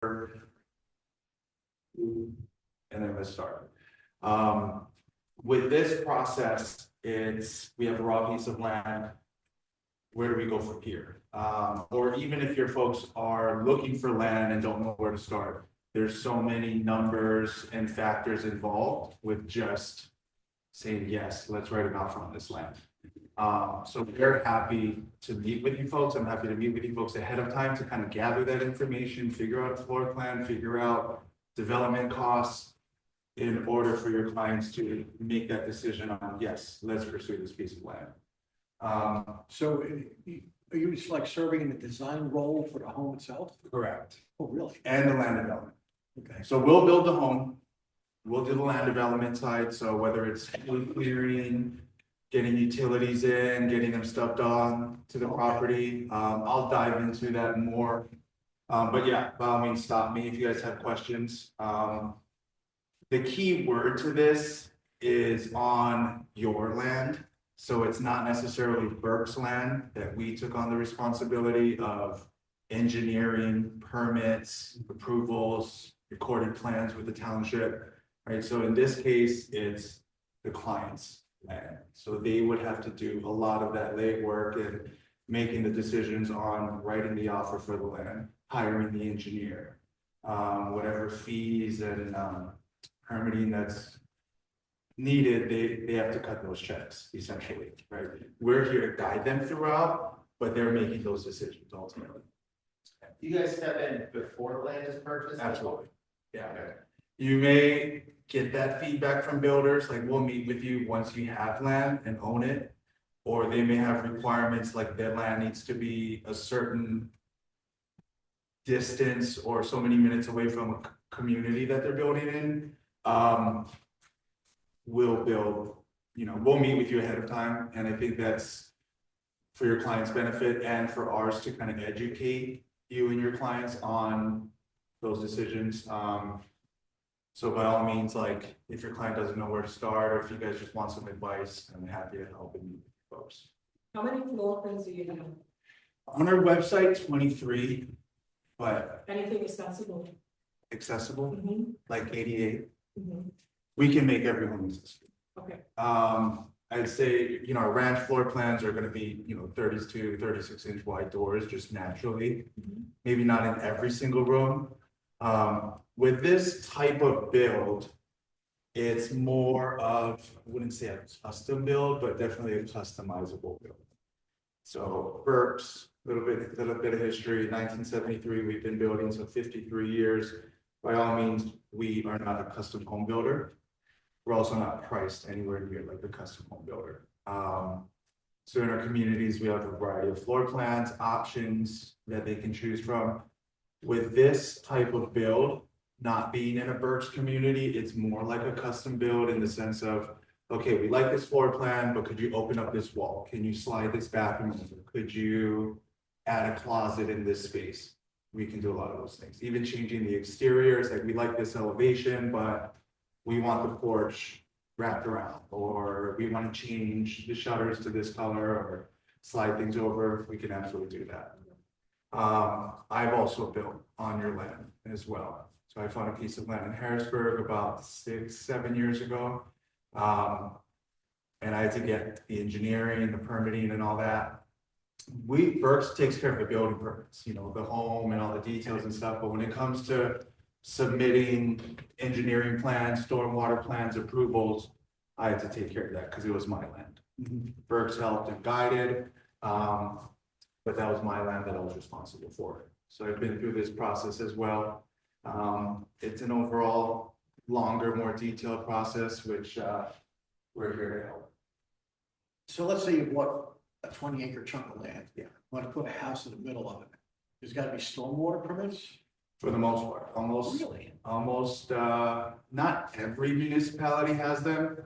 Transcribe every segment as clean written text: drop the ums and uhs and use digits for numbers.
and then let's start. With this process, we have a raw piece of land. Where do we go from here? Or even if your folks are looking for land and don't know where to start, there's so many numbers and factors involved with just saying, yes, let's write an offer on this land. So we're happy to meet with you folks. I'm happy to meet with you folks ahead of time to kind of gather that information, figure out a floor plan, figure out development costs in order for your clients to make that decision on, yes, let's pursue this piece of land. So are you just like serving in the design role for the home itself? Correct. Oh, really? And the land development. Okay. So we'll build the home. We'll do the land development side. So whether it's clearing, getting utilities in, getting them stubbed on to the property. I'll dive into that more. But yeah, by all means, stop me if you guys have questions. The key word to this is on your land. So it's not necessarily Berks land that we took on the responsibility of engineering, permits, approvals, recorded plans with the township, right? So in this case, it's the client's land. So they would have to do a lot of that legwork and making the decisions on writing the offer for the land, hiring the engineer, whatever fees and permitting that's needed, they have to cut those checks essentially, right? We're here to guide them throughout, but they're making those decisions ultimately. Do you guys step in before the land is purchased? Absolutely. Yeah. Okay. You may get that feedback from builders, like we'll meet with you once you have land and own it. Or they may have requirements like their land needs to be a certain distance or so many minutes away from a community that they're building in. We'll build, we'll meet with you ahead of time. And I think that's for your client's benefit and for ours to kind of educate you and your clients on those decisions. So by all means, like if your client doesn't know where to start, or if you guys just want some advice, I'm happy to help and meet with you folks. How many floor plans do you have? On our website, 23, but Anything accessible? accessible, Mm-hmm. like 88. Mm-hmm. We can make everyone accessible. Okay. I'd say, our ranch floor plans are gonna be, 32, 36-inch wide doors, just naturally. Mm-hmm. Maybe not in every single room. With this type of build, it's more of, I wouldn't say a custom build, but definitely a customizable build. So Berks, little bit of history, 1973, we've been building, so 53 years. By all means, we are not a custom home builder. We're also not priced anywhere near like a custom home builder. So in our communities, we have a variety of floor plans, options that they can choose from. With this type of build, not being in a Berks community, it's more like a custom build in the sense of, okay, we like this floor plan, but could you open up this wall? Can you slide this bathroom over? Could you add a closet in this space? We can do a lot of those things. Even changing the exterior, it's like we like this elevation, but we want the porch wrapped around, or we want to change the shutters to this color or slide things over. We can absolutely do that. I've also built on your land as well. So I found a piece of land in Harrisburg about 6-7 years ago. And I had to get the engineering, the permitting and all that. Berks takes care of the building permits, the home and all the details and stuff. But when it comes to submitting engineering plans, stormwater plans, approvals, I had to take care of that because it was my land. Berks helped and guided, but that was my land that I was responsible for. So I've been through this process as well. It's an overall longer, more detailed process, which we're here to help. So let's say you bought a 20-acre chunk of land. Yeah. Want to put a house in the middle of it. There's got to be stormwater permits? For the most part, almost, not every municipality has them.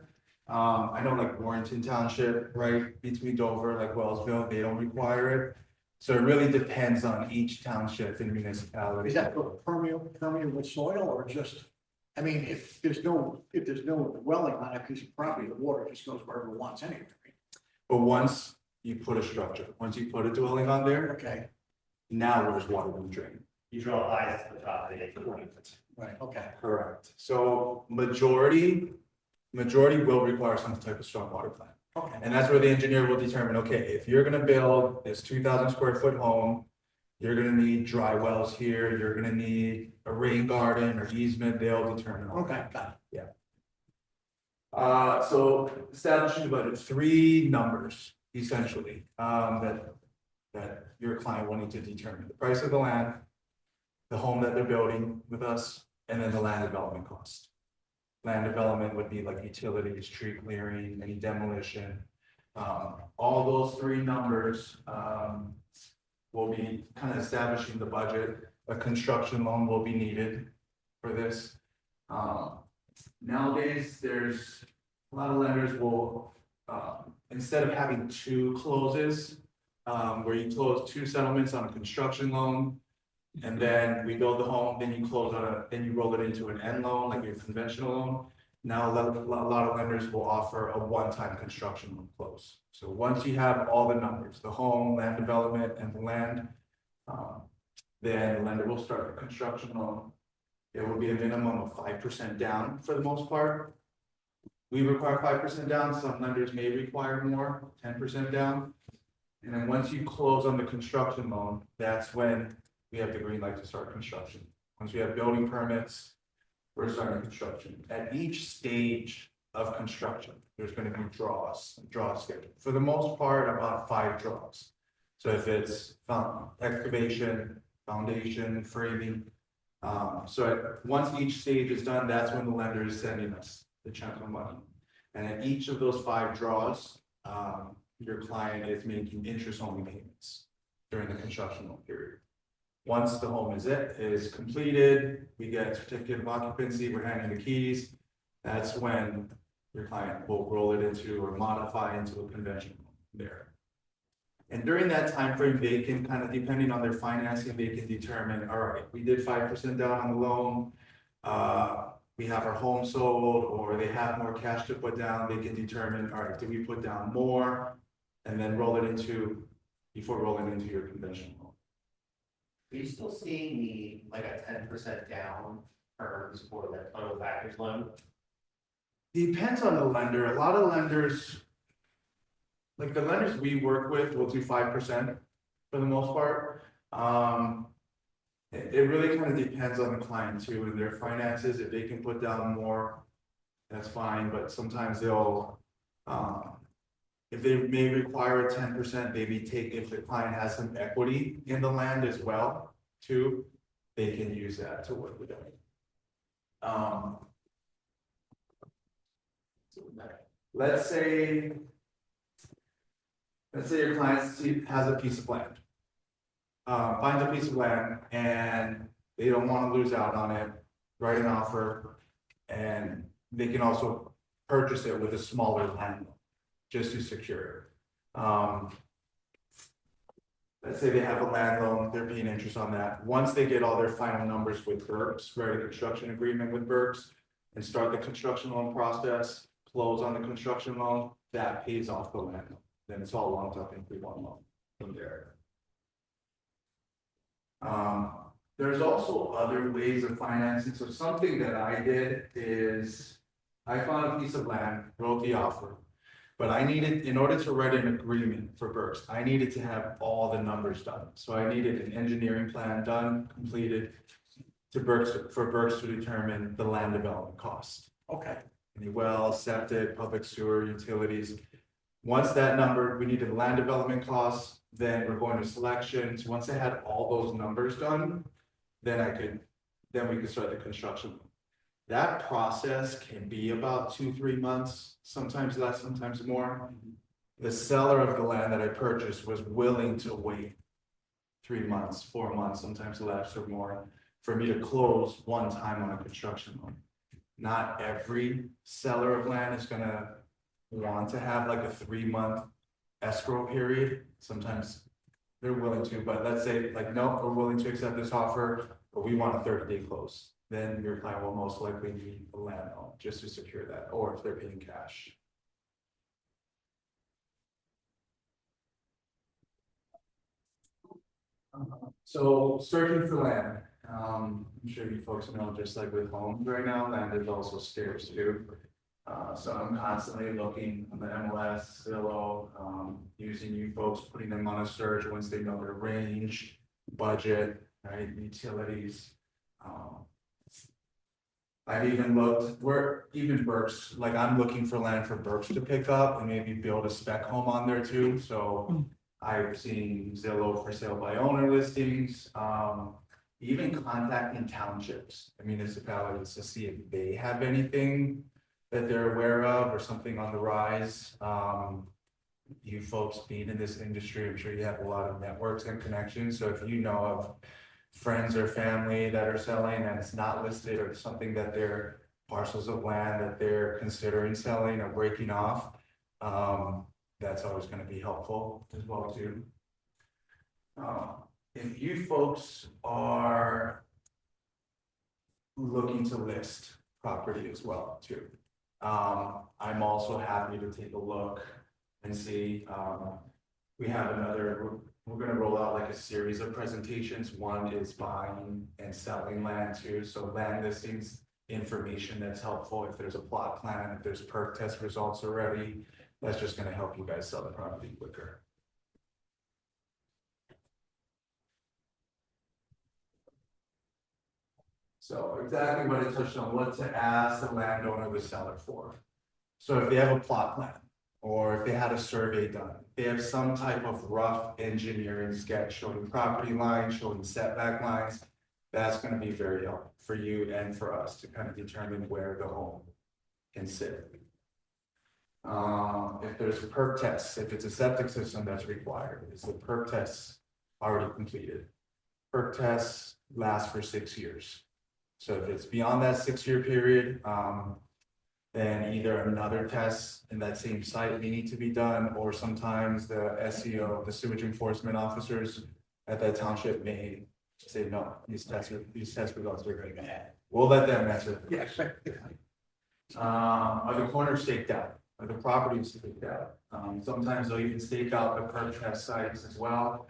I know like Warrenton Township, right between Dover, like Wellsville, they don't require it. So it really depends on each township and municipality. Is that permeable soil or just, I mean, if there's no dwelling on that piece of property, the water just goes wherever it wants anyway. But once you put a structure, once you put a dwelling on there, Okay. now where's water being drained? You draw lines to the property. Right, okay. Correct. So majority will require some type of stormwater plan. Okay. And that's where the engineer will determine, okay, if you're gonna build this 2,000 square foot home, you're gonna need dry wells here, you're gonna need a rain garden or easement, they'll determine. all that. Okay, got So establishing about three numbers essentially, that your client will need to determine: the price of the land, the home that they're building with us, and then the land development cost. Land development would be like utilities, tree clearing, any demolition. All those three numbers, will be kind of establishing the budget. A construction loan will be needed for this. Nowadays, there's a lot of lenders will, instead of having two closes, where you close two settlements on a construction loan, and then we build the home, then you close on then you roll it into an end loan, like your conventional loan. Now, a lot of lenders will offer a one-time construction loan close. So once you have all the numbers, the home, land development, and the land, then the lender will start the construction loan. It will be a minimum of 5% down for the most part. We require 5% down, some lenders may require more, 10% down. And then once you close on the construction loan, that's when we have the green light to start construction. Once we have building permits, we're starting construction. At each stage of construction, there's gonna be draw schedule. For the most part, about 5 draws. So if it's excavation, foundation, framing, once each stage is done, that's when the lender is sending us the chunk of money. And at each of those 5 draws, your client is making interest-only payments during the construction loan period. Once the home is completed, we get a certificate of occupancy, we're handing the keys. That's when your client will roll it into or modify into a conventional loan there. And during that time frame, they can kind of, depending on their financing, they can determine, all right, we did 5% down on the loan. We have our home sold, or they have more cash to put down, they can determine, all right, do we put down more? And then roll it into, before rolling into your conventional loan. Are you still seeing the, like a 10% down terms for the total package loan? Depends on the lender. A lot of lenders, like the lenders we work with, will do 5% for the most part. It really kind of depends on the client too and their finances. If they can put down more, that's fine, but sometimes they'll, if they may require a 10%, maybe if the client has some equity in the land as well, too, they can use that to work with them. Let's say your client has a piece of land. Finds a piece of land and they don't want to lose out on it, write an offer, and they can also purchase it with a smaller land loan, just to secure it. Let's say they have a land loan, they're paying interest on that. Once they get all their final numbers with Berks, write a construction agreement with Berks, and start the construction loan process, close on the construction loan, that pays off the land loan. Then it's all lumped up into one loan from there. There's also other ways of financing. So something that I did is I found a piece of land, wrote the offer, but I needed, in order to write an agreement for Berks, I needed to have all the numbers done. So I needed an engineering plan done, completed for Berks to determine the land development cost. Okay. Any wells, septic, public sewer, utilities. Once that number, we needed the land development costs, then we're going to selections. Once I had all those numbers done, then we could start the construction. That process can be about 2-3 months, sometimes less, sometimes more. The seller of the land that I purchased was willing to wait 3 months, 4 months, sometimes less or more, for me to close one time on a construction loan. Not every seller of land is gonna want to have like a 3-month escrow period. Sometimes they're willing to, but let's say like, no, we're willing to accept this offer, but we want a 30-day close. Then your client will most likely need a land loan just to secure that, or if they're paying cash. So searching for land, I'm sure you folks know, just like with homes right now, land is also scarce too. So I'm constantly looking on the MLS, Zillow, using you folks, putting them on a search once they know their range, budget, right, utilities. Um, I've even looked, even Berks, like I'm looking for land for Berks to pick up and maybe build a spec home on there too, so. I've seen Zillow for sale by owner listings, even contacting townships and municipalities to see if they have anything that they're aware of or something on the rise. You folks being in this industry, I'm sure you have a lot of networks and connections, so if you know of friends or family that are selling and it's not listed or something that they're parcels of land that they're considering selling or breaking off, that's always gonna be helpful as well too. If you folks are looking to list property as well too, I'm also happy to take a look and see, we have we're gonna roll out like a series of presentations. One is buying and selling land too, so land listings, information that's helpful. If there's a plot plan, if there's perk test results already, that's just gonna help you guys sell the property quicker. So exactly what I touched on, what to ask the landowner, the seller for. So if they have a plot plan, or if they had a survey done, they have some type of rough engineering sketch showing property lines, showing setback lines, that's gonna be very helpful for you and for us to kind of determine where the home can sit. If there's a perk test, if it's a septic system that's required, is the perk test already completed? Perk tests last for 6 years. So if it's beyond that 6-year period, then either another test in that same site may need to be done, or sometimes the SEO, the sewage enforcement officers at that township may say, no, these test results are going to be bad. We'll let them answer. Yes. Are the corners staked out? Are the properties staked out? Sometimes they'll even stake out the perk test sites as well.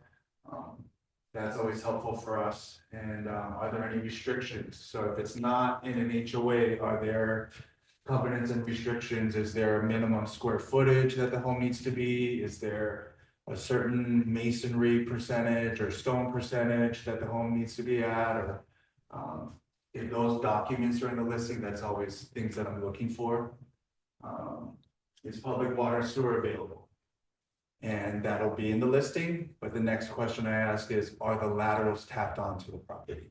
That's always helpful for us. And are there any restrictions? So if it's not in an HOA, are there covenants and restrictions? Is there a minimum square footage that the home needs to be? Is there a certain masonry percentage or stone percentage that the home needs to be at? Or if those documents are in the listing, that's always things that I'm looking for. Is public water and sewer available? And that'll be in the listing, but the next question I ask is, are the laterals tapped onto the property?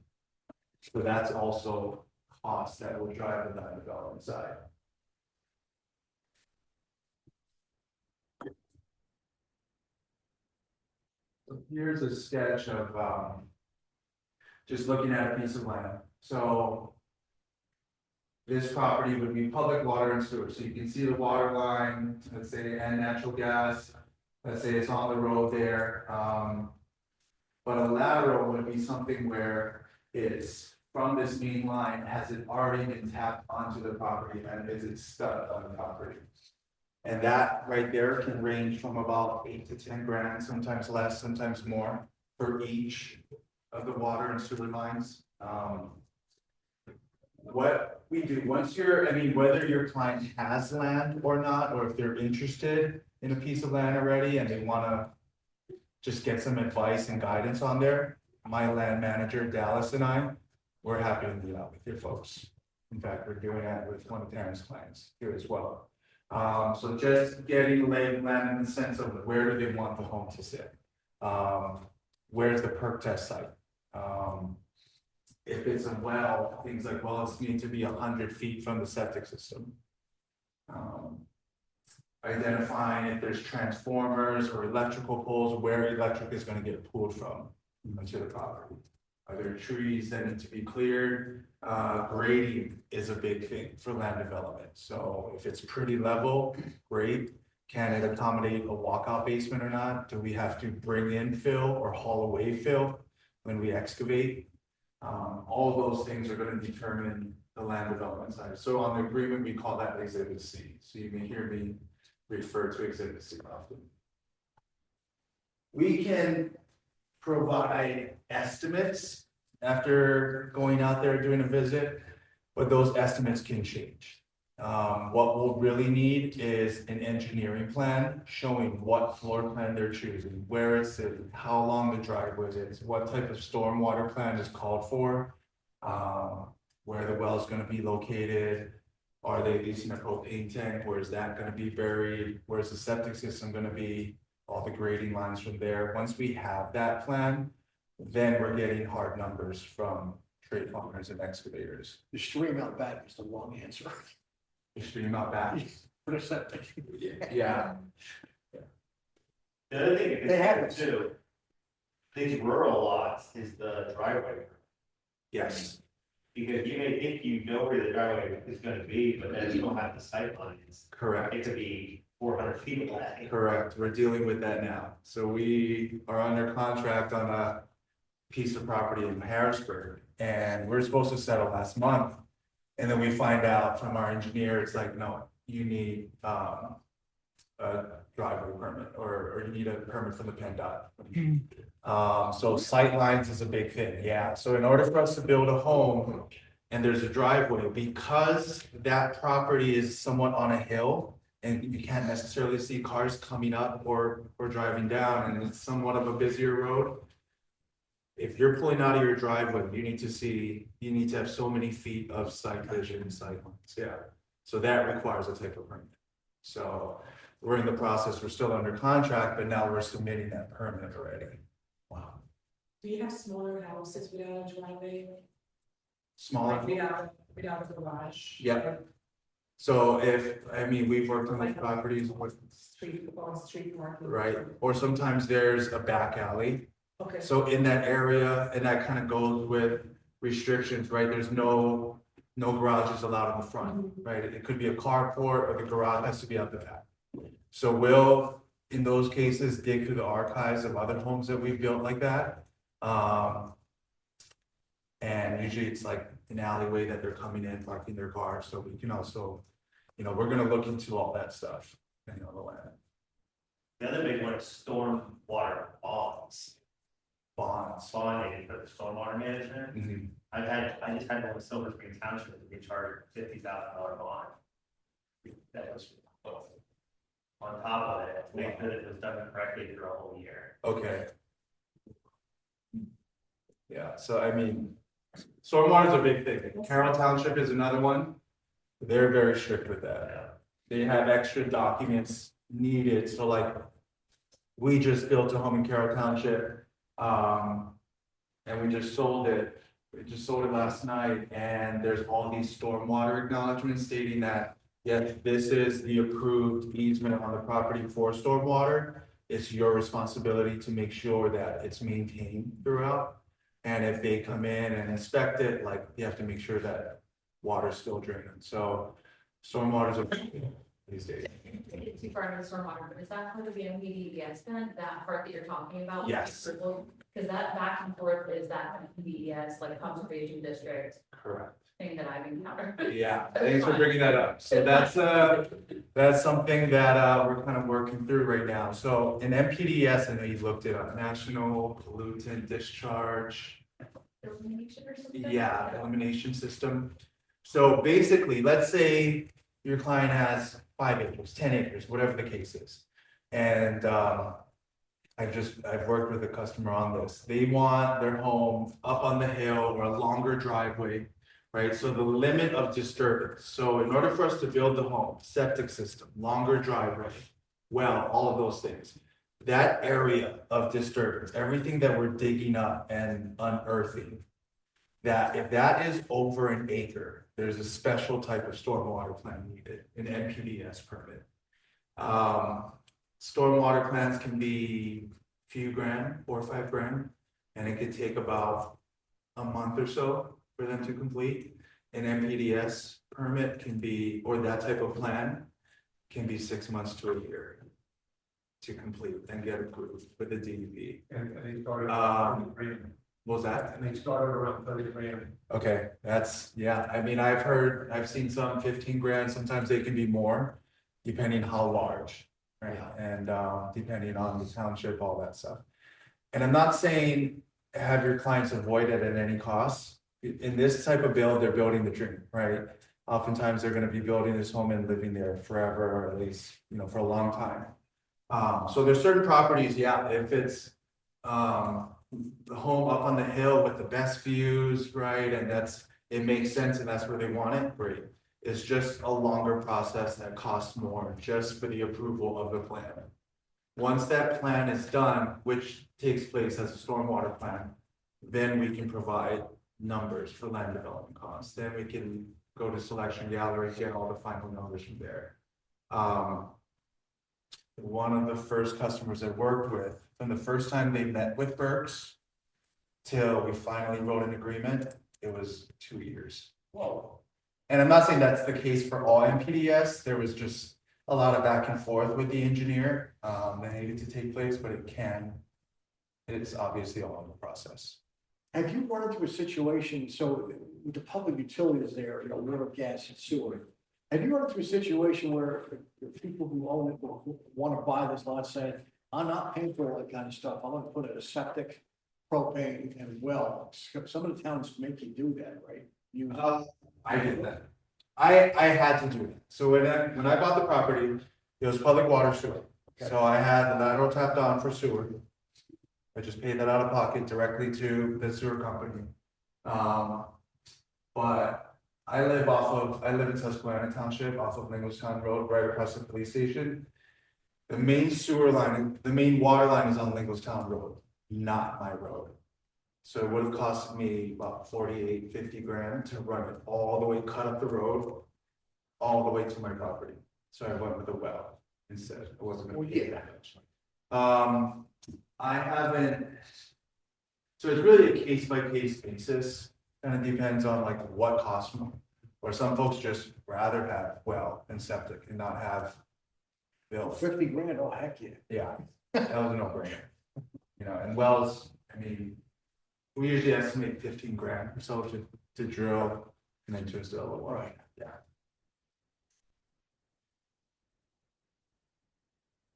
So that's also costs that will drive the land development side. So here's a sketch of just looking at a piece of land. So this property would be public water and sewer. So you can see the water line, let's say, and natural gas. Let's say it's on the road there. But a lateral would be something where it's from this main line, has it already been tapped onto the property and is it stuck on the property? And that right there can range from about 8 to 10 grand, sometimes less, sometimes more, for each of the water and sewer lines. What we do once whether your client has land or not, or if they're interested in a piece of land already and they want to just get some advice and guidance on there, my land manager, Dallas, and we're happy to meet out with your folks. In fact, we're doing that with one of Darren's clients here as well. So just getting lay of land in the sense of where do they want the home to sit? Where's the perk test site? If it's a well, things like wells need to be 100 feet from the septic system. Identifying if there's transformers or electrical poles, where electric is going to get pulled from into the property. Are there trees that need to be cleared? Grading is a big thing for land development. So if it's pretty level, great. Can it accommodate a walkout basement or not? Do we have to bring in fill or haul away fill when we excavate? All those things are going to determine the land development side. So on the agreement, we call that Exhibit C. So you may hear me refer to Exhibit C often. We can provide estimates after going out there doing a visit, but those estimates can change. What we'll really need is an engineering plan showing what floor plan they're choosing, where it's sitting, how long the driveway is, what type of stormwater plan is called for. Where the well is gonna be located, are they leasing a propane tank, where's that gonna be buried, where's the septic system gonna be, all the grading lines from there. Once we have that plan, then we're getting hard numbers from trade partners and excavators. The stream out back is the wrong answer. You're not bad. For the septic. Yeah, The other thing you They have can it. too, these rural lots is the driveway. yes, Because you may think you know where the driveway is gonna be, but then you don't have the sight lines. correct. It could be 400 feet away. Correct, we're dealing with that now. So we are under contract on a piece of property in Harrisburg, and we're supposed to settle last month. And then we find out from our engineer, it's like, no, you need a driveway permit, or you need a permit from the PennDOT. So sight lines is a big thing, yeah. So in order for us to build a home and there's a driveway, because that property is somewhat on a hill, and you can't necessarily see cars coming up or driving down, and it's somewhat of a busier road. If you're pulling out of your driveway, you need to have so many feet of sight vision and sight lines, yeah. So that requires a type of permit. So we're in the process, we're still under contract, but now we're submitting that permit already. Wow. Do you have smaller houses without a driveway? Smaller, Like without a garage? Yeah. so we've worked on those properties with, Street, on street parking? right, or sometimes there's a back alley. Okay. So in that area, and that kind of goes with restrictions, right, there's no garages allowed in the front, right? It could be a carport, or the garage has to be out the back. So we'll, in those cases, dig through the archives of other homes that we've built like that. And usually it's like an alleyway that they're coming in, parking their car, so we can also, we're gonna look into all that stuff, the land. The other big one is storm water bonds. Bonds. Bonding for the stormwater management. Mhm. I just had one with Silver Spring Township, we charged $50,000 bond. That was on top of it, to make sure that it was done correctly through a whole year. Okay. Yeah, so stormwater is a big thing. Carroll Township is another one. They're very strict with that. Yeah. They have extra documents needed, so like, we just built a home in Carroll Township. And we just sold it. We just sold it last night, and there's all these stormwater acknowledgements stating that, yes, this is the approved easement on the property for stormwater. It's your responsibility to make sure that it's maintained throughout. And if they come in and inspect it, like, you have to make sure that water's still draining. So stormwater's a these days. It's too far into the stormwater, but is that part of the MPDES then, that part that you're talking about? Yes. Because that back and forth is that MPDES, like conservation district Correct. thing that I've encountered. Yeah, thanks for bringing that up. So that's something that we're kind of working through right now. So in MPDS, I know you looked it up, National Pollutant Discharge, Elimination or something? yeah, elimination system. So basically, let's say your client has 5 acres, 10 acres, whatever the case is. And I've worked with a customer on this. They want their home up on the hill or a longer driveway, right? So the limit of disturbance. So in order for us to build the home, septic system, longer driveway, well, all of those things, that area of disturbance, everything that we're digging up and unearthing, that if that is over an acre, there's a special type of stormwater plan needed, an NPDES permit. Stormwater plans can be a few grand, $4 or $5 grand, and it could take about a month or so for them to complete. An NPDES permit can be, or that type of plan, can be 6 months to a year to complete and get approved with the DEP. And they started. What was that? And they started around 30 grand. Okay, that's, yeah, I've seen some 15 grand, sometimes they can be more, depending how large, right? And depending on the township, all that stuff. And I'm not saying have your clients avoid it at any cost. In this type of build, they're building the dream, right? Oftentimes, they're gonna be building this home and living there forever, or at least, for a long time. So there's certain properties, yeah, if it's, the home up on the hill with the best views, right, and it makes sense and that's where they want it, great. It's just a longer process that costs more just for the approval of the plan. Once that plan is done, which takes place as a stormwater plan, then we can provide numbers for land development costs. Then we can go to selection gallery, get all the final numbers from there. One of the first customers I worked with, from the first time they met with Berks till we finally wrote an agreement, it was 2 years. Whoa. And I'm not saying that's the case for all MPDS, there was just a lot of back and forth with the engineer, that needed to take place, but it's obviously all in the process. Have you run into a situation, so with the public utilities there, water, gas and sewer? Have you run into a situation where the people who own it want to buy this lot saying, I'm not paying for all that kind of stuff, I'm gonna put in a septic, propane and well, some of the towns make you do that, right? I did that. I had to do it. So when I bought the property, it was public water sewer. So I had the lateral tapped on for sewer. I just paid that out of pocket directly to the sewer company. But I live in Susquehanna Township off of Lingostown Road, right across the police station. The main the main water line is on Lingostown Road, not my road. So it would have cost me about 50 grand to run it all the way, cut up the road, all the way to my property. So I went with a well instead. I wasn't gonna pay that much. I haven't, so it's really a case by case basis, and it depends on like what costs more. Or some folks just rather have well and septic and not have bill. 50 grand, oh heck yeah. Yeah, that was a no brainer. And wells, I mean, we usually estimate 15 grand or so to drill and then to install a well. Right. Yeah.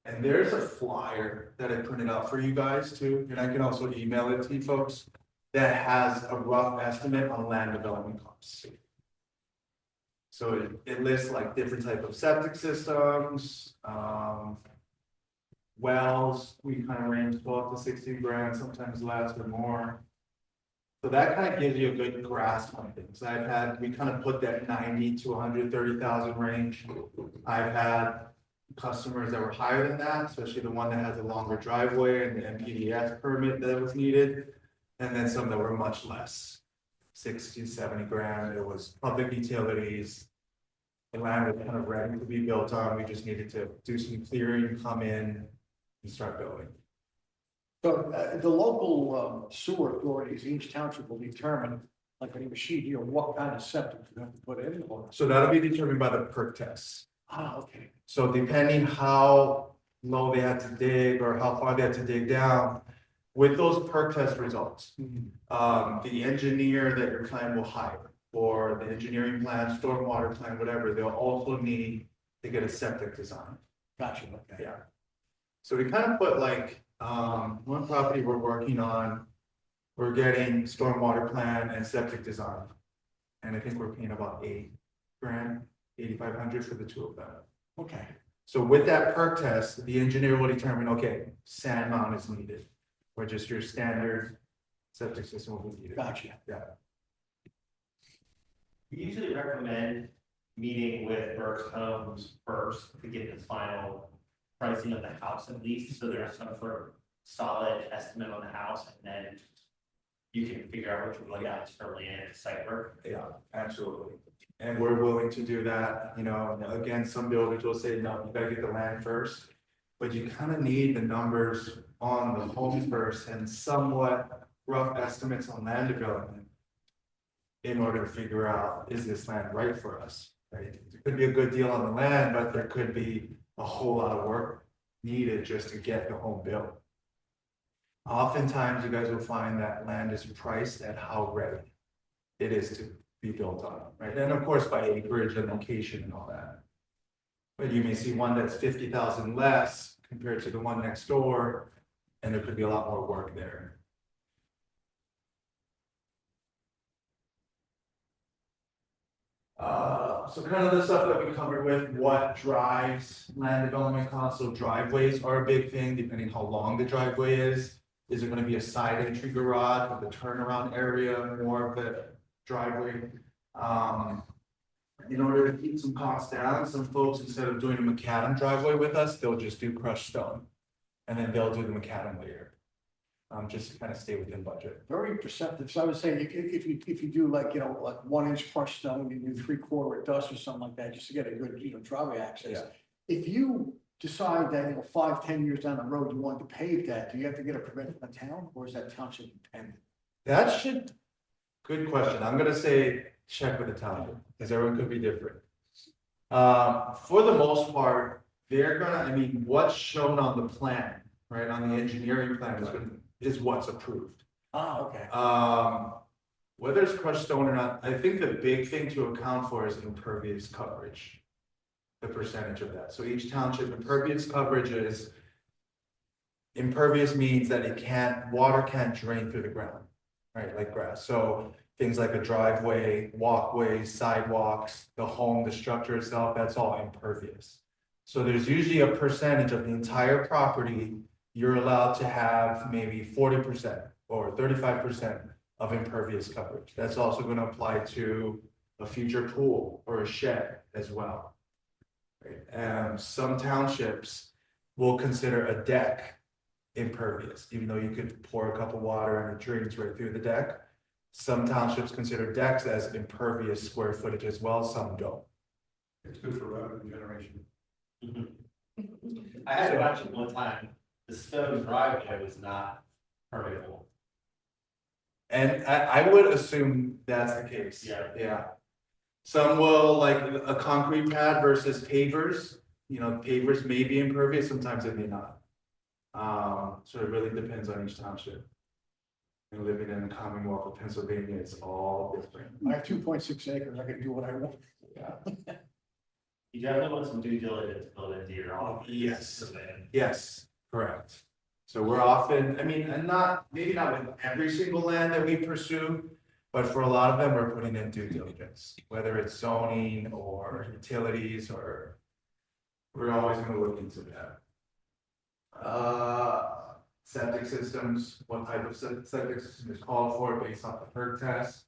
And there's a flyer that I printed out for you guys too, and I can also email it to you folks, that has a rough estimate on land development costs. So it lists like different type of septic systems, wells, we kind of range 12 to 16 grand, sometimes less or more. So that kind of gives you a good grasp on things. We kind of put that 90 to 130,000 range. I've had customers that were higher than that, especially the one that has a longer driveway and the MPDS permit that was needed. And then some that were much less, 60, 70 grand. It was public utilities. The land was kind of ready to be built on. We just needed to do some clearing, come in and start building. So the local sewer authorities, each township will determine, like on a sheet here, what kind of septic you have to put in. So that'll be determined by the perk tests. Okay. So depending how low they had to dig or how far they had to dig down, with those perk test results, the engineer that your client will hire, or the engineering plan, stormwater plan, whatever, they'll also need to get a septic design. Gotcha, okay. Yeah. So we kind of put like, one property we're working on, we're getting stormwater plan and septic design. And I think we're paying about 8 grand, 8,500 for the two of them. Okay. So with that perk test, the engineer will determine, okay, sand mount is needed, or just your standard septic system will be needed. Gotcha. Yeah. We usually recommend meeting with Berks Homes first to get the final pricing of the house at least, so there's some sort of solid estimate on the house, and then you can figure out what you're looking at for land site work. Yeah, absolutely. And we're willing to do that, again, some builders will say, no, you gotta get the land first. But you kind of need the numbers on the home first and somewhat rough estimates on land development in order to figure out, is this land right for us, right? It could be a good deal on the land, but there could be a whole lot of work needed just to get the home built. Oftentimes, you guys will find that land is priced at how ready it is to be built on, right? And of course, by acreage and location and all that. But you may see one that's 50,000 less compared to the one next door, and there could be a lot more work there. So kind of the stuff that we covered with what drives land development costs. So driveways are a big thing, depending how long the driveway is. Is it gonna be a side entry garage with a turnaround area, more of a driveway? In order to keep some costs down, some folks, instead of doing a macadam driveway with us, they'll just do crushed stone. And then they'll do the macadam later. Just to kind of stay within budget. Very perceptive. So I would say if you do like, like 1 inch crushed stone, you do 3/4 dust or something like that, just to get a good, driveway access. Yeah. If you decide that, 5-10 years down the road, you want to pave that, do you have to get a permit from the town, or is that township dependent? That should, good question. I'm gonna say check with the town, because everyone could be different. For the most part, they're gonna, what's shown on the plan, right, on the engineering plan is what's approved. Okay. Whether it's crushed stone or not, I think the big thing to account for is impervious coverage. The percentage of that. So each township impervious coverage is. Impervious means that water can't drain through the ground, right, like grass. So things like a driveway, walkways, sidewalks, the home, the structure itself, that's all impervious. So there's usually a percentage of the entire property you're allowed to have maybe 40% or 35% of impervious coverage. That's also going to apply to a future pool or a shed as well. Right? And some townships will consider a deck impervious, even though you could pour a cup of water and it drains right through the deck. Some townships consider decks as impervious square footage as well, some don't. It's good for revenue generation. I had a bunch at one time, the stone driveway was not permeable. And I would assume that's the case. Yeah. Some will, like a concrete pad versus pavers, pavers may be impervious, sometimes they may not. So it really depends on each township. And living in the Commonwealth of Pennsylvania, it's all different. I have 2.6 acres, I can do what I want. Yeah. You definitely want some due diligence built into your office. Yes, correct. So we're often, and maybe not with every single land that we pursue, but for a lot of them, we're putting in due diligence, whether it's zoning or utilities, or we're always going to look into that. Septic systems, what type of septic system is called for based off the PERC test.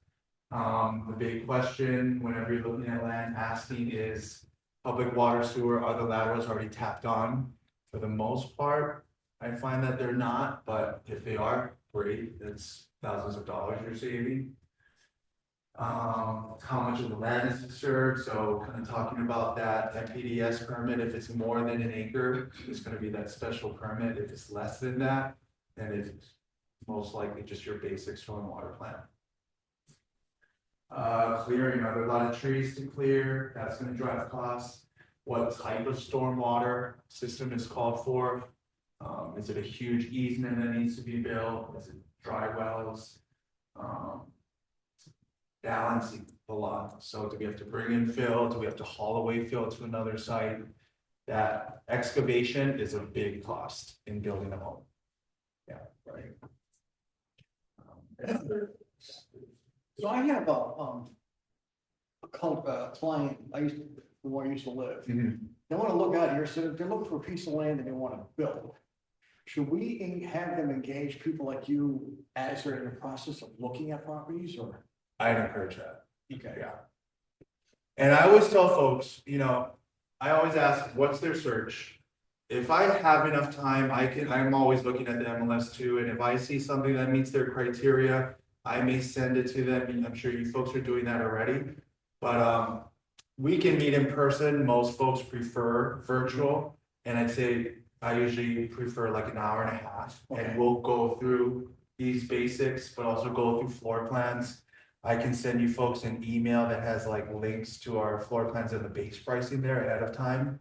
The big question whenever you're looking at land asking is public water sewer, are the laterals already tapped on? For the most part, I find that they're not, but if they are, great, that's thousands of dollars you're saving. How much of the land is disturbed, so kind of talking about that PDS permit, if it's more than an acre, it's going to be that special permit. If it's less than that, then it's most likely just your basic stormwater plan. Clearing, are there a lot of trees to clear? That's going to drive costs. What type of stormwater system is called for? Is it a huge easement that needs to be built? Is it dry wells? Balancing a lot. So do we have to bring in fill? Do we have to haul away fill to another site? That excavation is a big cost in building a home. Yeah, right. So I have a client, where I used to live. They want to look out here, so they're looking for a piece of land and they want to build. Should we have them engage people like you as they're in the process of looking at properties, or? I'd encourage that. Okay. Yeah. And I always tell folks, I always ask, what's their search? If I have enough time, I'm always looking at the MLS too. And if I see something that meets their criteria, I may send it to them. I'm sure you folks are doing that already, but we can meet in person. Most folks prefer virtual. And I'd say I usually prefer like an hour and a half, and we'll go through these basics, but also go through floor plans. I can send you folks an email that has like links to our floor plans and the base pricing there ahead of time.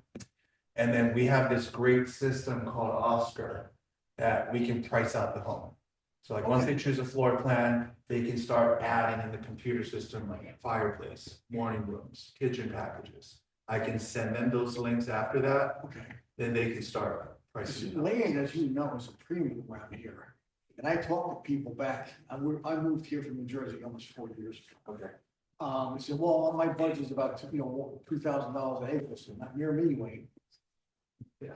And then we have this great system called Oscar that we can price out the home. So like once they choose a floor plan, they can start adding in the computer system like a fireplace, morning rooms, kitchen packages. I can send them those links after that. Okay. Then they can start pricing. Land, as you know, is a premium around here. And I talked to people back, I moved here from New Jersey almost 40 years ago. Okay. I said, well, my budget's about, $2,000 an acre, so not near me, Wayne. Yeah.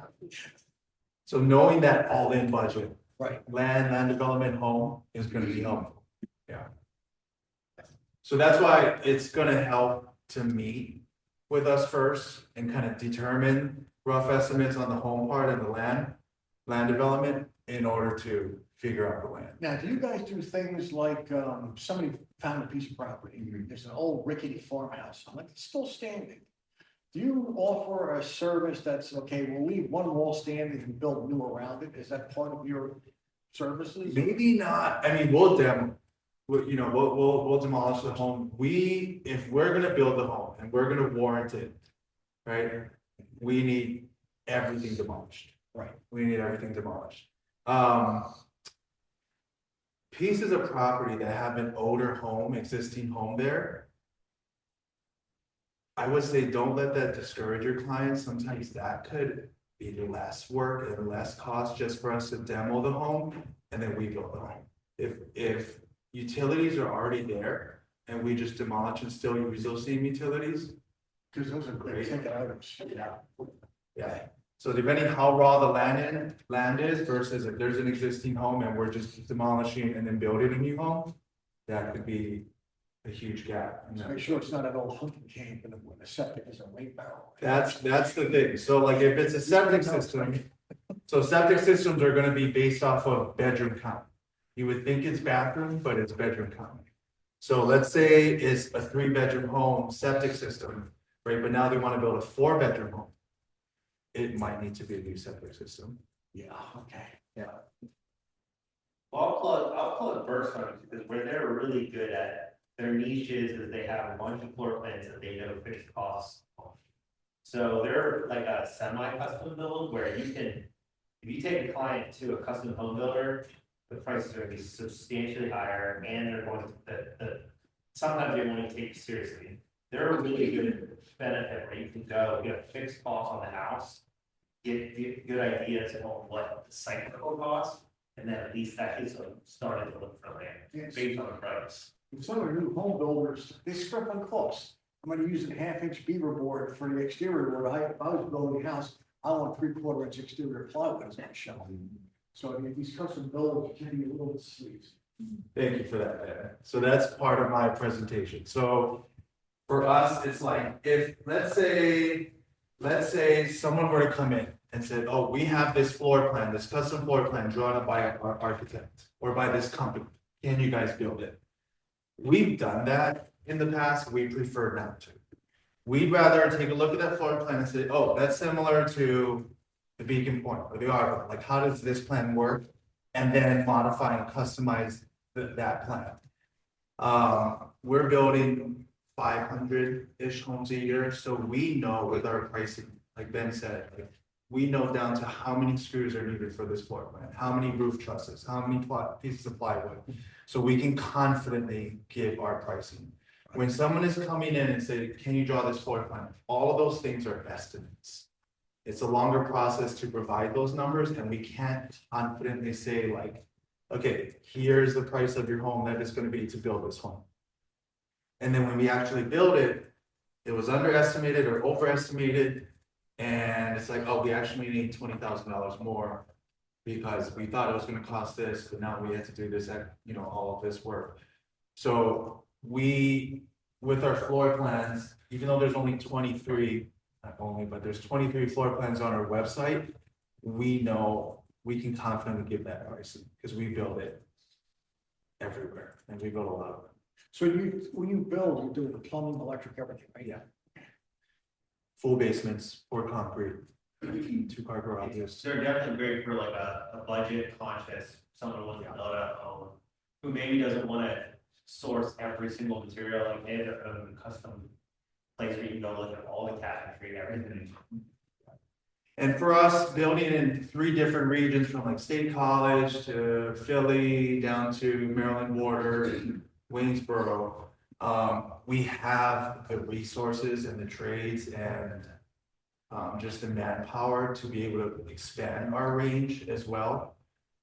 So knowing that all-in budget, Right. land development, home is gonna be helpful, yeah. So that's why it's gonna help to meet with us first and kind of determine rough estimates on the home part and the land development in order to figure out the land. Now, do you guys do things like, somebody found a piece of property, there's an old rickety farmhouse, I'm like, it's still standing. Do you offer a service that's, okay, we'll leave one wall standing and build new around it? Is that part of your services? Maybe not, I mean, we'll we'll demolish the home. If we're gonna build the home and we're gonna warrant it, right? We need everything demolished. Right. We need everything demolished. Pieces of property that have an older home, existing home there. I would say don't let that discourage your clients. Sometimes that could be less work and less cost just for us to demo the home and then we build the home. If utilities are already there and we just demolish and still use those same utilities. Because those are great ticket items. Yeah, so depending how raw the land is versus if there's an existing home and we're just demolishing and then building a new home. That could be a huge gap. Make sure it's not an old hunting camp and when the septic is a weight barrel. That's the thing, so like if it's a septic system. So septic systems are gonna be based off of bedroom count. You would think it's bathroom, but it's bedroom count. So let's say it's a 3-bedroom home septic system, right, but now they wanna build a 4-bedroom home. It might need to be a new septic system. Yeah, okay. Yeah. Well, I'll plug Berks Homes because where they're really good at their niches is they have a bunch of floor plans that they know fixed costs. So they're like a semi-custom build where you can, if you take a client to a custom home builder, the prices are gonna be substantially higher and they're going to, sometimes they won't even take you seriously. They're a really good benefit where you can go, get a fixed cost on the house, get good ideas on what the site will cost, and then at least that gets them started to look for land Yes. based on the price. Some of the new home builders, they strip on cost. I'm gonna use a 1/2-inch beaver board for the exterior board. If I was building a house, I want 3/4-inch exterior plywood as my shell. So I mean, these custom builders can be a little bit sleazy. Thank you for that, Ed. So that's part of my presentation. So for us, it's like, if, let's say someone were to come in and said, oh, we have this floor plan, this custom floor plan drawn up by our architect or by this company. Can you guys build it? We've done that in the past. We prefer not to. We'd rather take a look at that floor plan and say, oh, that's similar to the Beacon Point or the Arbor. Like, how does this plan work? And then modify and customize that plan. We're building 500-ish homes a year, so we know with our pricing, like Ben said, like, we know down to how many screws are needed for this floor plan, how many roof trusses, how many pieces of plywood. So we can confidently give our pricing. When someone is coming in and say, can you draw this floor plan? All of those things are estimates. It's a longer process to provide those numbers and we can't confidently say like, okay, here's the price of your home that is going to be to build this home. And then when we actually build it, it was underestimated or overestimated. And it's like, oh, we actually need $20,000 more because we thought it was going to cost this, but now we had to do this, all of this work. So with our floor plans, even though there's only 23, not only, but there's 23 floor plans on our website, we know we can confidently give that pricing because we build it everywhere and we build a lot of them. So when you build, you do the plumbing, electric, everything, right? Yeah. Full basements, or concrete, 2-car garages. They're definitely great for like a budget conscious, someone who wants to build a home, who maybe doesn't want to source every single material, like they have their own custom place where you can go look at all the cabinetry, everything. And for us, building in 3 different regions from like State College to Philly, down to Maryland border, Waynesboro, we have the resources and the trades and just the manpower to be able to expand our range as well.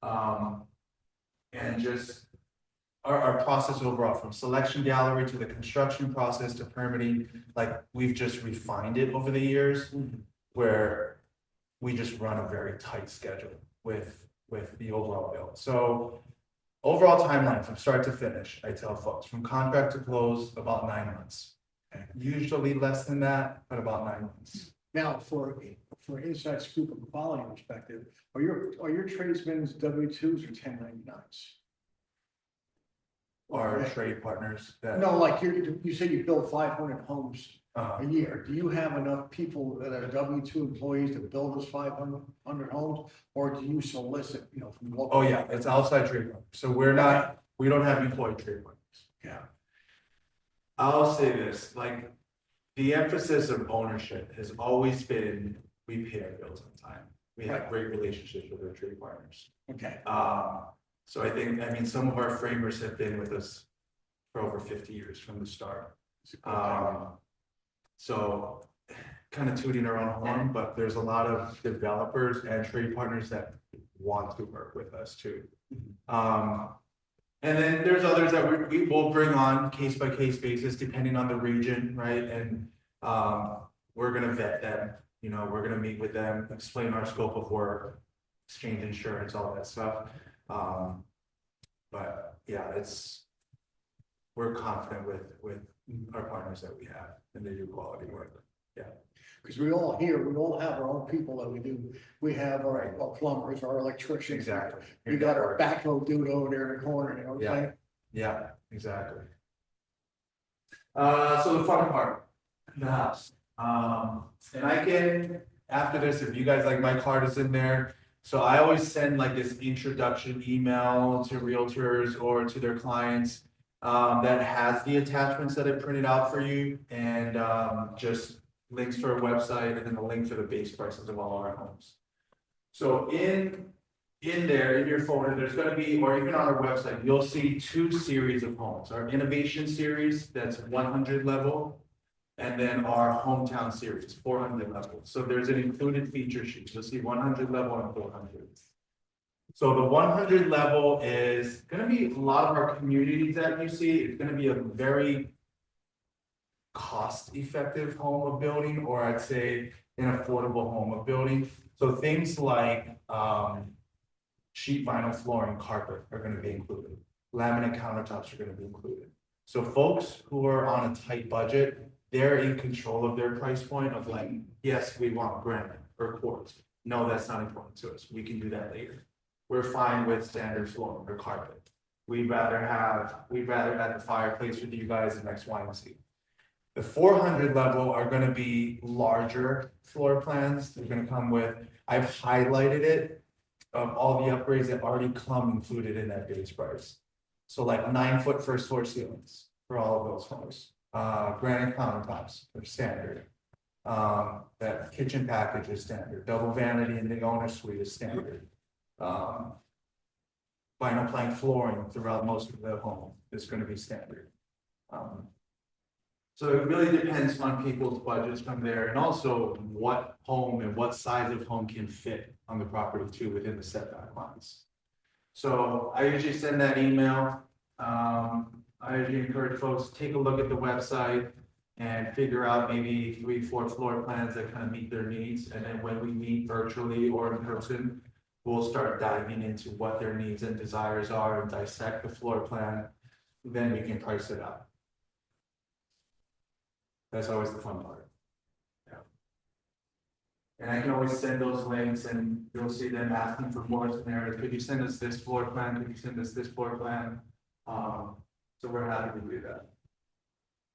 And just our process overall, from selection gallery to the construction process to permitting, like, we've just refined it over the years, where we just run a very tight schedule with the overall build. So overall timeline from start to finish, I tell folks, from contract to close, about 9 months. Usually less than that, but about 9 months. Now, for inside scoop and quality perspective, are your tradesmen's W-2s or 1099s? Our trade partners that. No, like you said you build 500 homes Uh, a year. Do you have enough people that are W-2 employees to build those 500 homes? Or do you solicit, from local? oh yeah, it's outside trade partners. So we don't have employed trade partners. Yeah. I'll say this, like, the emphasis of ownership has always been, we pay our bills on time. We have great relationships with our trade partners. Okay. So I mean, some of our framers have been with us for over 50 years from the start. So kind of tooting our own horn, but there's a lot of developers and trade partners that want to work with us too. And then there's others that we will bring on case by case basis, depending on the region, right? And we're gonna vet them, we're gonna meet with them, explain our scope of work, exchange insurance, all that stuff. But yeah, we're confident with our partners that we have, and they do quality work. Yeah. Because we all have our own people that we do. We have our plumbers, our electricians. Exactly. We got our backhoe dude over there in the corner, what I'm saying? Yeah, exactly. So the fun part, the house. And I can, after this, if you guys like, my card is in there. So I always send like this introduction email to realtors or to their clients that has the attachments that I printed out for you, and just links to our website, and then the link to the base prices of all our homes. So in there, in your folder, there's gonna be, or even on our website, you'll see 2 series of homes. Our innovation series, that's 100 level, and then our hometown series, 400 level. So there's an included feature sheet. You'll see 100 level and 400. So the 100 level is gonna be a lot of our communities that you see. It's gonna be a very cost-effective home of building, or I'd say an affordable home of building. So things like sheet vinyl flooring, carpet are gonna be included. Laminate countertops are gonna be included. So folks who are on a tight budget, they're in control of their price point of like, yes, we want granite or quartz. No, that's not important to us. We can do that later. We're fine with standard flooring or carpet. We'd rather have the fireplace with you guys and X, Y, and Z. The 400 level are gonna be larger floor plans. They're gonna come with, I've highlighted it, of all the upgrades that already come included in that base price. So like 9-foot first floor ceilings for all of those homes. Granite countertops are standard. That kitchen package is standard. Double vanity in the owner suite is standard. Vinyl plank flooring throughout most of the home is gonna be standard. So it really depends on people's budgets from there, and also what home and what size of home can fit on the property too within the setback lines. So I usually send that email. I usually encourage folks to take a look at the website and figure out maybe 3-4 floor plans that kind of meet their needs. And then when we meet virtually or in person, we'll start diving into what their needs and desires are and dissect the floor plan. Then we can price it out. That's always the fun part. Yeah. And I can always send those links, and you'll see them asking for more scenarios. Could you send us this floor plan? Could you send us this floor plan? So we're happy to do that.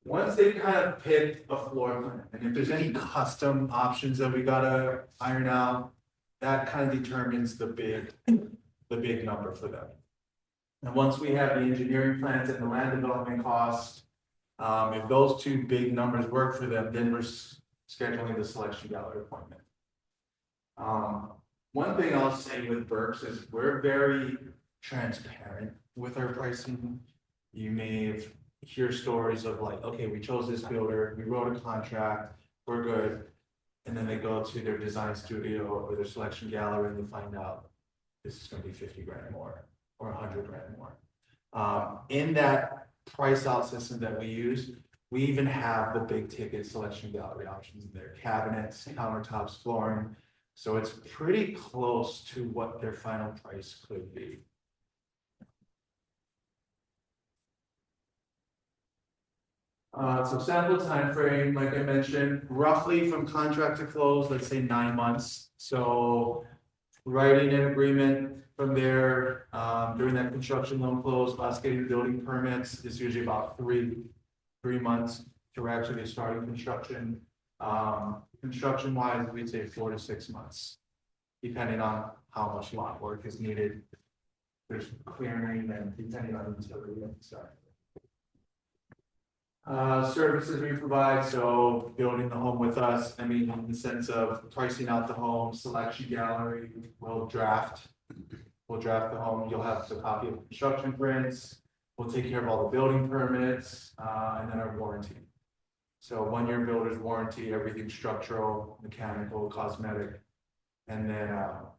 Once they kind of pick a floor plan, and if there's any custom options that we gotta iron out, that kind of determines the big number for them. And once we have the engineering plans and the land development costs, if those 2 big numbers work for them, then we're scheduling the selection gallery appointment. One thing I'll say with Berks is we're very transparent with our pricing. You may hear stories of like, okay, we chose this builder, we wrote a contract, we're good. And then they go to their design studio or their selection gallery and they find out this is gonna be 50 grand more or 100 grand more. In that price out system that we use, we even have the big ticket selection gallery options in there, cabinets, countertops, flooring. So it's pretty close to what their final price could be. So sample time frame, like I mentioned, roughly from contract to close, let's say 9 months. So writing an agreement from there, during that construction loan close, us getting building permits is usually about three months to actually starting construction. Construction wise, we'd say 4 to 6 months, depending on how much lot work is needed. There's clearing and depending on utility and stuff. Services we provide, so building the home with us, I mean, in the sense of pricing out the home, selection gallery, we'll draft the home, you'll have the copy of construction prints, we'll take care of all the building permits, and then our warranty. So 1 year builder's warranty, everything structural, mechanical, cosmetic, and then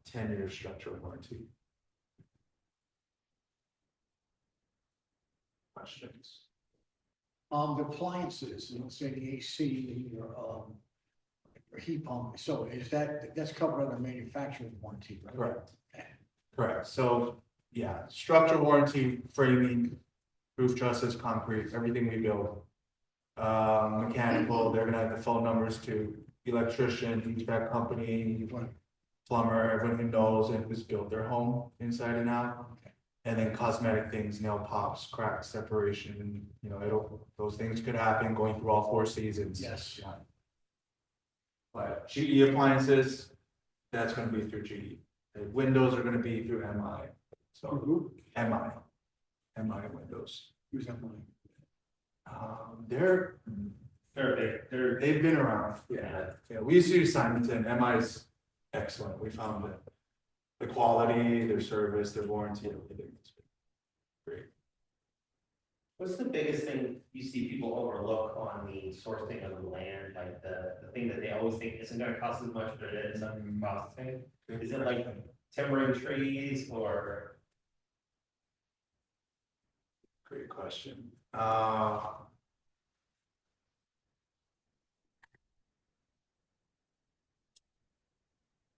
10-year structural warranty. Questions? The appliances, let's say the AC, your heat pump, so that's covered under manufacturer's warranty, right? Correct. Correct, so, yeah, structural warranty, framing, roof trusses, concrete, everything we build. Mechanical, they're gonna have the phone numbers to electrician, HVAC company, plumber, everyone who knows and who's built their home inside and out. And then cosmetic things, nail pops, cracks, separation, you know, those things could happen going through all 4 seasons. Yes. Yeah. But GE appliances, that's gonna be through GE. The windows are gonna be through MI. So MI windows. Who's that money? They're big, they've been around. Yeah. We used to use Simonton. MI is excellent. We found that the quality, their service, their warranty, everything is great. What's the biggest thing you see people overlook on the sourcing of the land, like the thing that they always think isn't gonna cost as much, but it ends up costing? Is it like timbering trees or? Great question.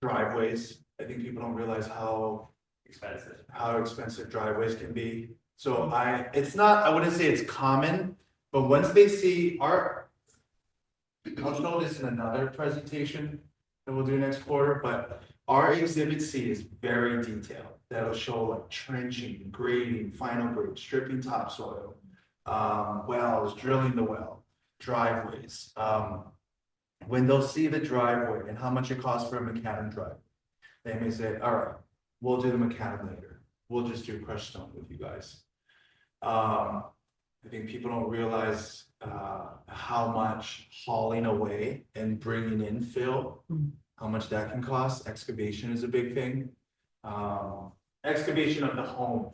Driveways. I think people don't realize how expensive driveways can be. So it's not, I wouldn't say it's common, but once they see I'll show this in another presentation that we'll do next quarter, but our exhibit C is very detailed. That'll show like trenching, grading, final grade, stripping topsoil, wells, drilling the well, driveways. When they'll see the driveway and how much it costs for a macadam drive, they may say, all right, we'll do the macadam later. We'll just do crushed stone with you guys. I think people don't realize how much hauling away and bringing in fill, how much that can cost. Excavation is a big thing. Excavation of the home,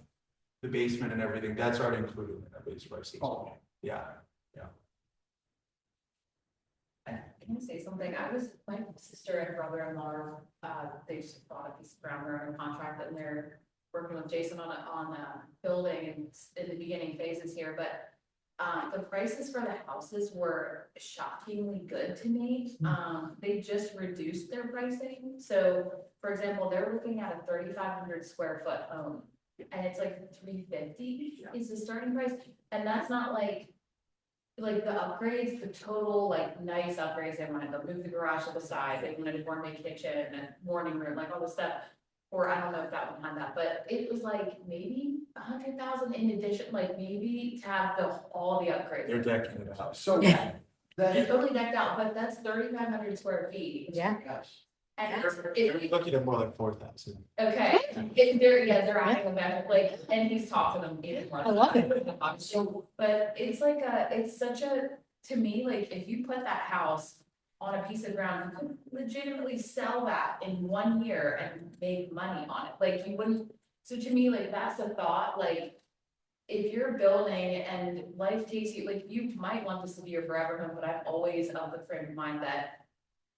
the basement and everything, that's already included in that base price. Oh. Yeah. Can I say something? My sister and brother-in-law, they just bought a piece of ground, they're under contract and they're working with Jayson on a building and it's in the beginning phases here, but the prices for the houses were shockingly good to me. They just reduced their pricing. So for example, they're looking at a 3,500 square foot home and it's like 350 is the starting price. And that's not like the upgrades, the total like nice upgrades they wanted. They'll move the garage to the side. They wanted a gourmet kitchen and morning room, like all this stuff. Or I don't know if that one had that, but it was like maybe 100,000 in addition, like maybe to have all the upgrades. They're decking it out. So Yeah. They're that, totally decked out, but that's 3,500 square feet. Yeah. yes. And They're looking at more like 4,000. okay, they're adding them back, like, and he's talked to them even more. I love it. So, but it's like it's such a, to me, like, if you put that house on a piece of ground, you could legitimately sell that in 1 year and make money on it, like, you wouldn't, so to me, like, that's the thought, like, if you're building and life takes you, like, you might want this to be your forever home, but I'm always of the frame of mind that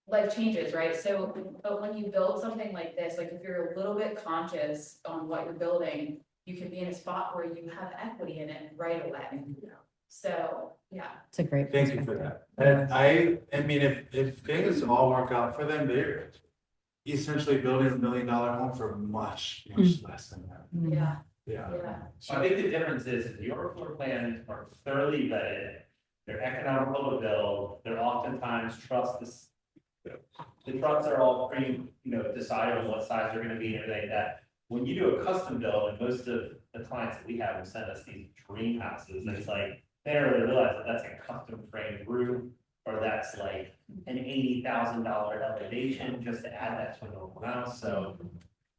life changes, right? So, but when you build something like this, like if you're a little bit conscious on what you're building, you can be in a spot where you have equity in it right away. So, yeah. It's a great. Thank you for that. And I mean, if things all work out for them, they're essentially building $1 million home for much less than that. Yeah, Yeah. yeah. So I think the difference is your floor plans are thoroughly vetted, they're economical to build, they're oftentimes trusts. The trusts are all pretty, decided on what size they're gonna be and everything like that. When you do a custom build, and most of the clients that we have will send us these dream houses, and it's like, they don't really realize that that's a custom framed roof, or that's like an $80,000 elevation just to add that to a normal house, so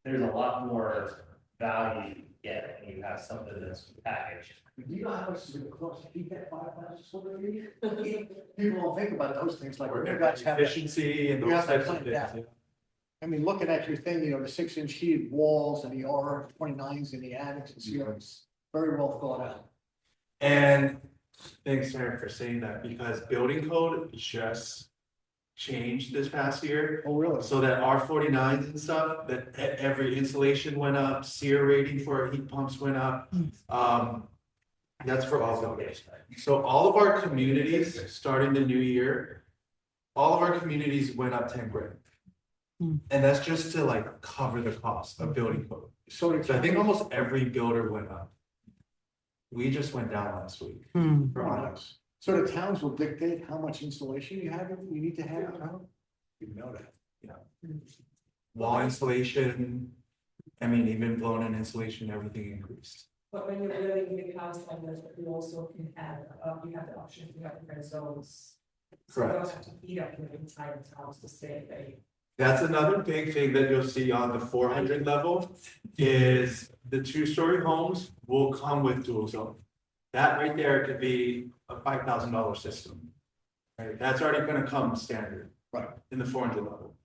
there's a lot more value you get when you have something that's packaged. Do you know how much it's gonna cost to keep that 5,000 square feet? People don't think about those things like, Or you guys have that. efficiency and You those have to types of plan things. that. I mean, looking at your thing, the 6-inch heated walls and the R29s in the attics and ceilings, very well thought out. And thanks, Aaron, for saying that, because building code just changed this past year. Oh, really? So that R49s and stuff, that every insulation went up, SEER rating for heat pumps went up. That's for all buildings. So all of our communities, starting the new year, all of our communities went up 10 grand. And that's just to like cover the cost of building code. So So I think almost every builder went up. We just went down last week for honors. So the towns will dictate how much insulation you need to have in town? You know that. Wall insulation, I mean, even blown in insulation, everything increased. But when you're building a big house like this, you also can have, you have the option to have different zones. So you don't Correct. have to heat up your entire house the same way. That's another big thing that you'll see on the 400 level is the 2-story homes will come with dual zone. That right there could be a $5,000 system. Right, that's already gonna come standard. Right. In the 400 level.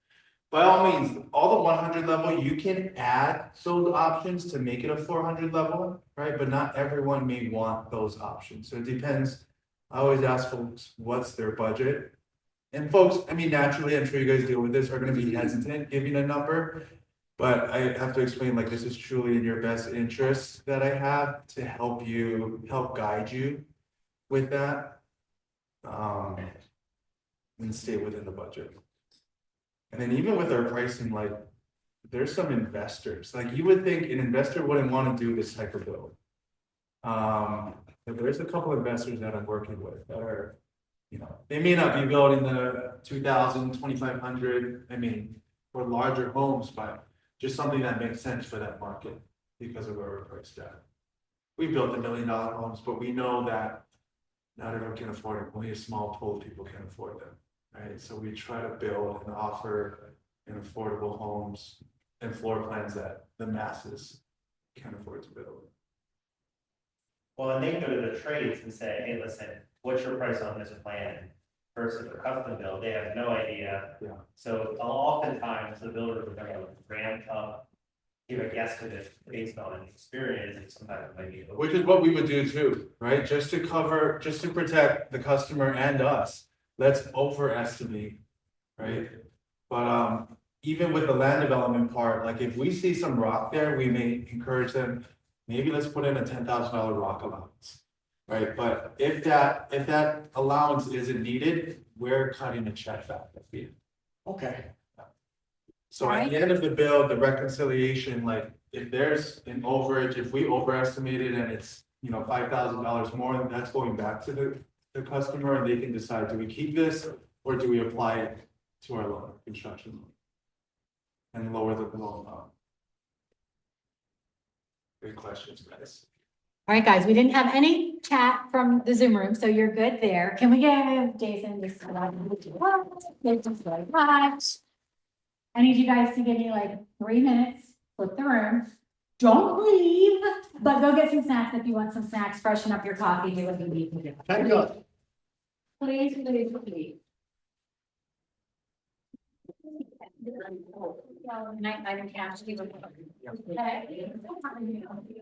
By all means, all the 100 level, you can add those options to make it a 400 level, right? But not everyone may want those options. So it depends. I always ask folks, what's their budget? And folks, I mean, naturally, I'm sure you guys deal with this, are gonna be hesitant giving a number. But I have to explain, like, this is truly in your best interest that I have to help guide you with that. And stay within the budget. And then even with our pricing, like, there's some investors, like, you would think an investor wouldn't wanna do this type of build. But there's a couple investors that I'm working with that are, they may not be building the 2,000, 2,500, I mean, for larger homes, but just something that makes sense for that market because of where we're priced at. We built $1 million homes, but we know that not everyone can afford it. Only a small pool of people can afford them, right? So we try to build and offer affordable homes and floor plans that the masses can afford to build. Well, and they can go to the trades and say, hey, listen, what's your price on this plan versus a custom build? They have no idea. Yeah. So oftentimes the builders are gonna ramp up, give a guesstimate based on experience, and sometimes it might be. Which is what we would do too, right? Just to protect the customer and us, let's overestimate, right? But even with the land development part, like if we see some rock there, we may encourage them, maybe let's put in a $10,000 rock allowance. Right, but if that allowance isn't needed, we're cutting a check back at the end. Okay. So at the end of the bill, the reconciliation, like if there's an overage, if we overestimated and it's, $5,000 more, then that's going back to the customer and they can decide, do we keep this or do we apply it to our loan, construction loan? And lower the loan amount. Good questions, guys. All right, guys, we didn't have any chat from the Zoom room, so you're good there. Can we give Jason just a lot of much? I need you guys to give me like 3 minutes, flip the room. Don't leave, but go get some snacks if you want some snacks, freshen up your coffee, do what you need to do. Thank you. Please, please, please. Night, I didn't catch you. Okay.